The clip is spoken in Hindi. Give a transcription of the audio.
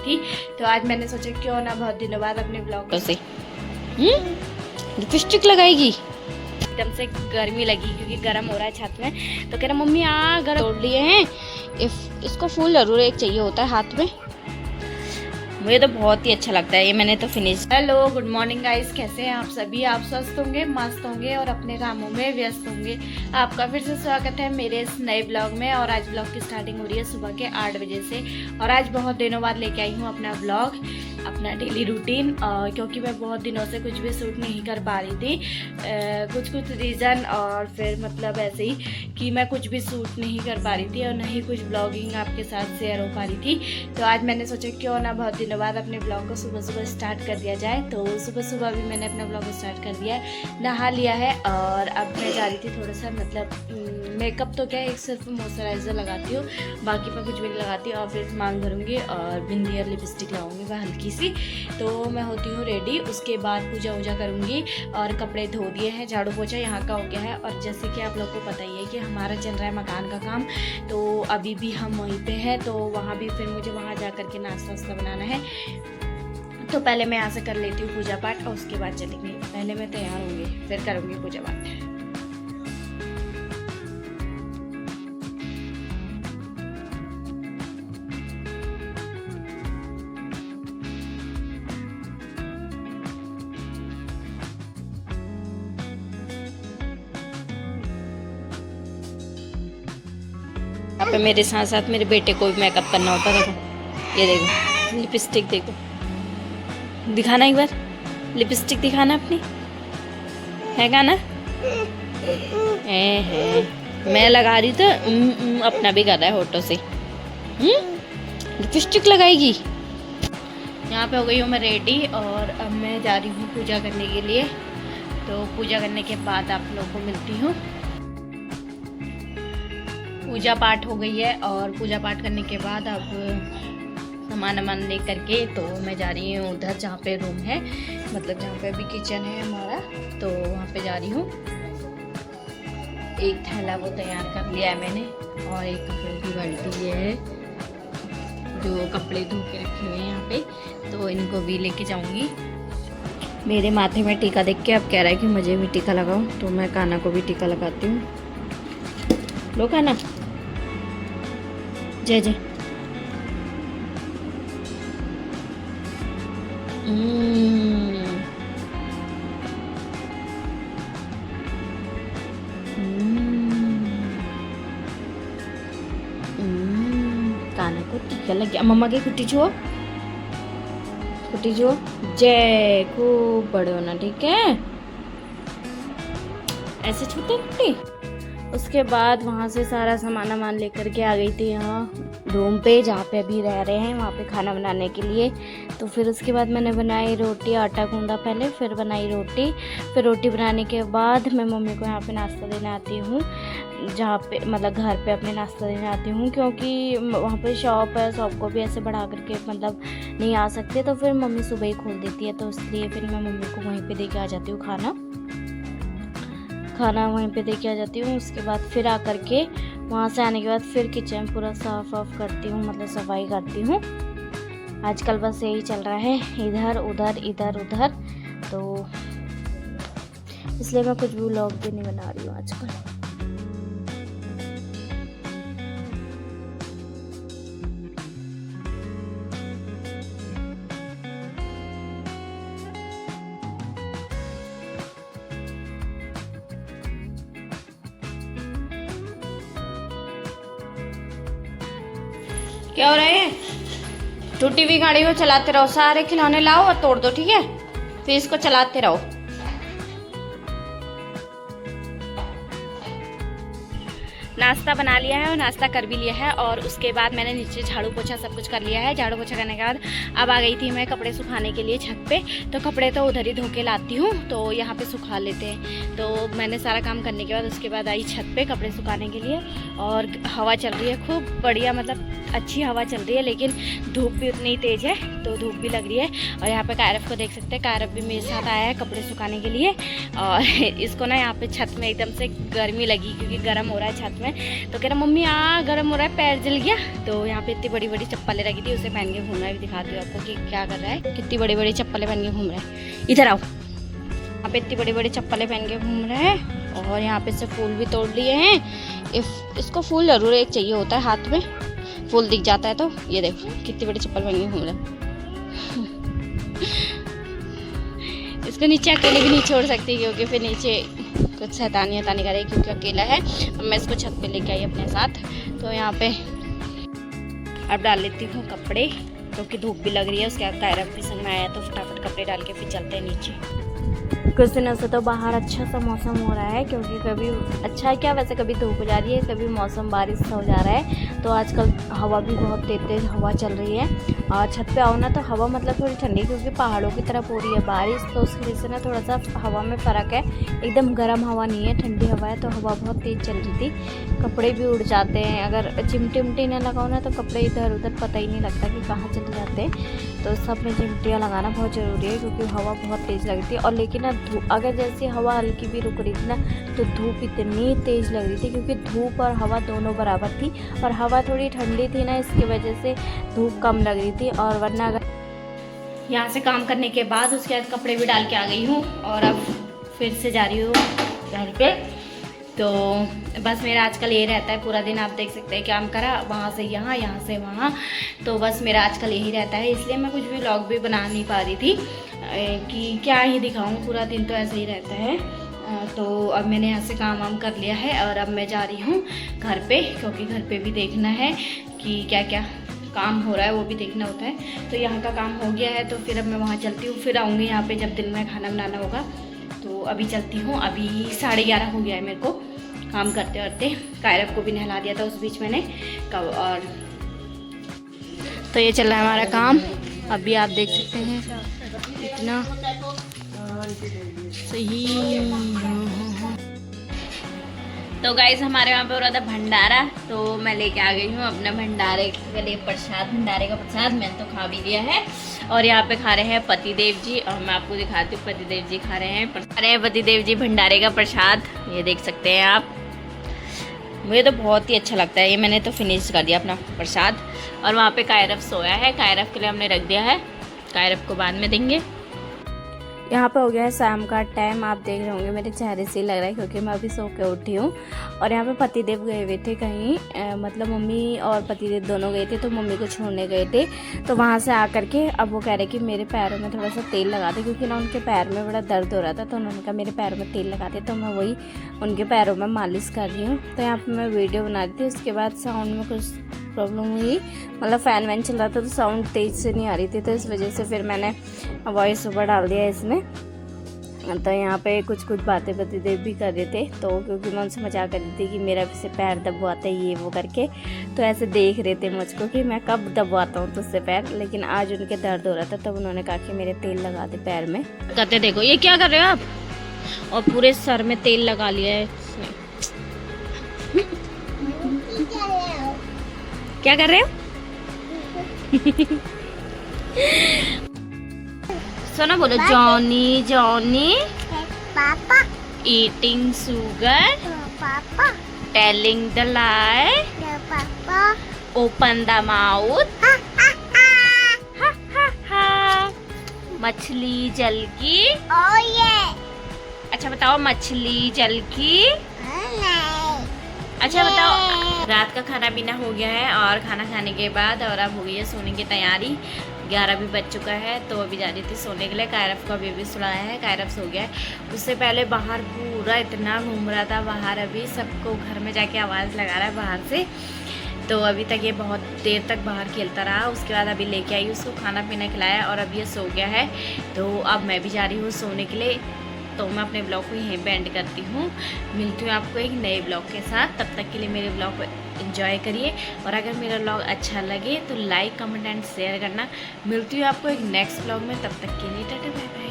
थी। तो आज मैंने सोचा क्यों ना बहुत दिनों बाद अपने ब्लॉग से लिपस्टिक लगाएगी। एकदम से गर्मी लगी क्योंकि गर्म हो रहा है छत में। तो कह रहा मम्मी घर तोड़ लिए हैं। इसको फूल जरूर एक चाहिए होता है हाथ में। मुझे तो बहुत ही अच्छा लगता है ये। मैंने तो finish. Hello good morning guys, कैसे हैं आप सभी? आप स्वस्थ होंगे, मस्त होंगे और अपने कामों में व्यस्त होंगे। आपका फिर से स्वागत है मेरे इस नए ब्लॉग में। और आज ब्लॉग की स्टार्टिंग हो रही है सुबह के 8 बजे से। और आज बहुत दिनों बाद लेके आई हूँ अपना ब्लॉग, अपना डेली रूटीन। क्योंकि मैं बहुत दिनों से कुछ भी शूट नहीं कर पा रही थी, कुछ रीज़न और फिर मतलब ऐसे ही कि मैं कुछ भी शूट नहीं कर पा रही थी और नहीं कुछ ब्लॉगिंग आपके साथ शेयर हो पा रही थी। तो आज मैंने सोचा क्यों ना बहुत दिनों बाद अपने ब्लॉग को सुबह सुबह स्टार्ट कर दिया जाए। तो सुबह सुबह भी मैंने अपना ब्लॉग स्टार्ट कर दिया है, नहा लिया है। और अब मैं जा रही थी थोड़ा सा मतलब मेकअप तो क्या है, एक सिर्फ मॉइस्चराइज़र लगाती हूँ, बाकी मैं कुछ भी नहीं लगाती। और फिर मांग भरूँगी और बिंदी और लिपस्टिक लगाऊंगी वह हल्की सी। तो मैं होती हूँ रेडी। उसके बाद पूजा वूजा करूँगी और कपड़े धो दिए हैं, झाड़ू पोछा यहाँ का हो गया है। और जैसे कि आप लोग को पता ही है कि हमारा चल रहा है मकान का काम, तो अभी भी हम वहीं पे हैं। तो वहाँ भी फिर मुझे वहाँ जा कर के नाश्ता वास्ता बनाना है। तो पहले मैं यहाँ से कर लेती हूँ पूजा पाठ और उसके बाद चलेंगे। पहले मैं तैयार होंगी फिर करूँगी पूजा पाठ। यहाँ पे मेरे साथ साथ मेरे बेटे को भी मेकअप करना होता है। देखो ये देखो लिपस्टिक, देखो दिखाना एक बार। लिपस्टिक दिखाना अपनी, है का ना? है मैं लगा रही तो अपना भी कर रहा है होठों से। लिपस्टिक लगाएगी। यहाँ पे हो गई हूँ मैं रेडी और अब मैं जा रही हूँ पूजा करने के लिए। तो पूजा करने के बाद आप लोगों को मिलती हूँ। पूजा पाठ हो गई है और पूजा पाठ करने के बाद अब सामान वामान ले करके तो मैं जा रही हूँ उधर जहाँ पे रूम है, मतलब जहाँ पे अभी किचन है हमारा, तो वहाँ पे जा रही हूँ। एक थैला वो तैयार कर लिया है मैंने और एक कपड़े की बाल्टी ये है जो कपड़े धो के रखे हुए हैं यहाँ पे, तो इनको भी लेके जाऊँगी। मेरे माथे में टीका देख के अब कह रहा है कि मुझे भी टीका लगाऊँ, तो मैं काना को भी टीका लगाती हूँ। लो काना, जय जय। काना को टीका लग गया। मम्मा की कुट्टी छुओ, कुट्टी छुओ। जय, खूब बड़े होना, ठीक है? ऐसे छूते कुट्टी। उसके बाद वहाँ से सारा सामान वामान लेकर के आ गई थी यहाँ रूम पे जहाँ पे अभी रह रहे हैं, वहाँ पे खाना बनाने के लिए। तो फिर उसके बाद मैंने बनाई रोटी, आटा गूंदा पहले, फिर बनाई रोटी। फिर रोटी बनाने के बाद मैं मम्मी को यहाँ पे नाश्ता देने आती हूँ, जहाँ पे मतलब घर पे अपने नाश्ता देने आती हूँ, क्योंकि वहाँ पे शॉप है, शॉप को भी ऐसे बढ़ा करके मतलब नहीं आ सकते। तो फिर मम्मी सुबह ही खोल देती है, तो इसलिए फिर मैं मम्मी को वहीं पर दे के आ जाती हूँ खाना वहीं पे दे के आ जाती हूँ। उसके बाद फिर आकर के वहाँ से आने के बाद फिर किचन पूरा साफ वाफ करती हूँ, मतलब सफाई करती हूँ। आजकल बस यही चल रहा है, इधर उधर इधर उधर, तो इसलिए मैं कुछ भी व्लॉग भी नहीं बना रही हूँ आजकल। क्या हो रहा है? टूटी हुई गाड़ी को चलाते रहो, सारे खिलौने लाओ और तोड़ दो, ठीक है? फिर इसको चलाते रहो। नाश्ता बना लिया है और नाश्ता कर भी लिया है। और उसके बाद मैंने नीचे झाड़ू पोछा सब कुछ कर लिया है। झाड़ू पोछा करने के बाद अब आ गई थी मैं कपड़े सुखाने के लिए छत पे। तो कपड़े तो उधर ही धो के लाती हूँ, तो यहाँ पे सुखा लेते हैं। तो मैंने सारा काम करने के बाद उसके बाद आई छत पे कपड़े सुखाने के लिए। और हवा चल रही है खूब बढ़िया, मतलब अच्छी हवा चल रही है, लेकिन धूप भी उतनी ही तेज़ है, तो धूप भी लग रही है। और यहाँ पे कायरव को देख सकते हैं, कायरव भी मेरे साथ आया है कपड़े सुखाने के लिए। और इसको ना यहाँ पे छत में एकदम से गर्मी लगी क्योंकि गर्म हो रहा है छत में। में। तो कह रहा मम्मी गर्म हो रहा है, पैर जल गया। तो यहाँ पे इतनी बड़ी बड़ी चप्पलें रखी थी, उसे पहन के घूम रहा है। दिखाती हूँ आपको कि क्या कर रहा है। कितनी बड़ी बड़ी चप्पलें पहन के घूम रहा है। इधर आओ। यहाँ पे इतनी बड़ी बड़ी चप्पलें पहन के घूम रहा है। और यहाँ पे से फूल भी तोड़ लिए हैं। इसको फूल जरूर एक चाहिए होता है, हाथ में फूल दिख जाता है। तो ये देखो कितनी बड़ी चप्पल पहन के घूम रहा है। इसको नीचे अकेले भी नहीं छोड़ सकती, क्योंकि फिर नीचे कुछ शैतानी करेगी, क्योंकि अकेला है। अब मैं इसको छत पे लेके आई अपने साथ। तो यहाँ पे अब डाल लेती हूँ कपड़े, क्योंकि धूप भी लग रही है। उसके बाद कायरव भी संग में आया, तो फटाफट कपड़े डाल के फिर चलते हैं नीचे। कुछ दिनों से तो बाहर अच्छा सा मौसम हो रहा है, क्योंकि कभी अच्छा है क्या, वैसे कभी धूप हो जा रही है, कभी मौसम बारिश सा हो जा रहा है। तो आजकल हवा भी बहुत तेज हवा चल रही है। और छत पे आओ ना तो हवा मतलब थोड़ी ठंडी, क्योंकि पहाड़ों की तरफ हो रही है बारिश, तो उसकी वजह से ना थोड़ा सा हवा में फ़र्क है। एकदम गर्म हवा नहीं है, ठंडी हवा है। तो हवा बहुत तेज़ चल रही थी। कपड़े भी उड़ जाते हैं, अगर चिमटी उमटी ना लगाओ ना तो कपड़े इधर उधर पता ही नहीं लगता कि कहाँ चले जाते हैं। तो सब में चिमटियाँ लगाना बहुत ज़रूरी है, क्योंकि हवा बहुत तेज़ लगती है। और लेकिन ना अगर जैसे हवा हल्की भी रुक रही थी ना, तो धूप इतनी तेज़ लग रही थी, क्योंकि धूप और हवा दोनों बराबर थी। और हवा थोड़ी ठंडी थी ना, इसकी वजह से धूप कम लग रही थी। और वरना अगर यहाँ से काम करने के बाद उसके बाद कपड़े भी डाल के आ गई हूँ, और अब फिर से जा रही हूँ घर पे। तो बस मेरा आजकल ये रहता है, पूरा दिन आप देख सकते हैं काम करा, वहाँ से यहाँ, यहाँ से वहाँ। तो बस मेरा आजकल यही रहता है, इसलिए मैं कुछ भी व्लॉग भी बना नहीं पा रही थी कि क्या ही दिखाऊँ। पूरा दिन तो ऐसे ही रहता है। तो अब मैंने यहाँ से काम वाम कर लिया है, और अब मैं जा रही हूँ घर पे, क्योंकि घर पे भी देखना है कि क्या क्या काम हो रहा है, वो भी देखना होता है। तो यहाँ का काम हो गया है, तो फिर अब मैं वहाँ चलती हूँ। फिर आऊँगी यहाँ पे जब दिन में खाना बनाना होगा। तो अभी चलती हूँ। अभी 11:30 हो गया है मेरे को काम करते करते। कायरव को भी नहला दिया था उस बीच मैंने कब। और तो ये चल रहा है हमारा काम। अभी आप देख सकते हैं इतना सही। तो गाइस हमारे वहाँ पे हो रहा था भंडारा, तो मैं लेके आ गई हूँ अपना भंडारे के लिए प्रसाद। भंडारे का प्रसाद मैंने तो खा भी लिया है। और यहाँ पे खा रहे हैं पतिदेव जी, और मैं आपको दिखाती हूँ पतिदेव जी खा रहे हैं पतिदेव जी भंडारे का प्रसाद। ये देख सकते हैं आप। मुझे तो बहुत ही अच्छा लगता है ये। मैंने तो फिनिश कर दिया अपना प्रसाद। और वहाँ पे कायरव सोया है, कायरव के लिए हमने रख दिया है, कायरव को बाद में देंगे। यहाँ पे हो गया है शाम का टाइम। आप देख रहे होंगे मेरे चेहरे से लग रहा है, क्योंकि मैं अभी सो के उठी हूँ। और यहाँ पे पतिदेव गए हुए थे कहीं, मतलब मम्मी और पतिदेव दोनों गए थे, तो मम्मी को छोड़ने गए थे। तो वहाँ से आकर के अब वो कह रहे कि मेरे पैरों में थोड़ा सा तेल लगा दे, क्योंकि ना उनके पैर में बड़ा दर्द हो रहा था। तो उन्होंने कहा मेरे पैरों में तेल लगा दे, तो मैं वही उनके पैरों में मालिश कर रही हूँ। तो यहाँ पर मैं वीडियो बना रही थी। उसके बाद साउंड में कुछ प्रॉब्लम हुई, मतलब फ़ैन वैन चल रहा था, तो साउंड तेज़ से नहीं आ रही थी। तो इस वजह से फिर मैंने वॉइस ओवर डाल दिया इसमें। तो यहाँ पे कुछ बातें पतिदेव भी कर रहे थे, तो क्योंकि मैं उनसे मजाक कर रही थी कि मेरा से पैर दबवाता है ये वो करके। तो ऐसे देख रहे थे मुझको कि मैं कब दबवाता हूँ तुझसे पैर। लेकिन आज उनके दर्द हो रहा था, तब उन्होंने कहा कि मेरे तेल लगा दे पैर में। कहते देखो ये क्या कर रहे हो आप, और पूरे सर में तेल लगा लिया है इसने। क्या कर रहे हो? सुनो बोलो, जॉनी जॉनी पापा ईटिंग शुगर, पापा टेलिंग द लाई, पापा ओपन द माउथ, मछली जल की। अच्छा बताओ, मछली जल की। अच्छा बताओ। रात का खाना पीना हो गया है, और खाना खाने के बाद और अब हो गई है सोने की तैयारी। 11 भी बज चुका है, तो अभी जा रही थी सोने के लिए। कायरव को अभी भी सुलाया है, कायरव सो गया है। उससे पहले बाहर पूरा इतना घूम रहा था बाहर, अभी सबको घर में जाके आवाज़ लगा रहा है बाहर से। तो अभी तक ये बहुत देर तक बाहर खेलता रहा। उसके बाद अभी लेके आई उसको, खाना पीना खिलाया, और अब ये सो गया है। तो अब मैं भी जा रही हूँ सोने के लिए। तो मैं अपने ब्लॉग को यहीं पे एंड करती हूँ। मिलती हूँ आपको एक नए ब्लॉग के साथ। तब तक के लिए मेरे ब्लॉग को एंजॉय करिए, और अगर मेरा ब्लॉग अच्छा लगे तो लाइक कमेंट एंड शेयर करना। मिलती हूँ आपको एक नेक्स्ट ब्लॉग में। तब तक के लिए टाटा बाय बाय।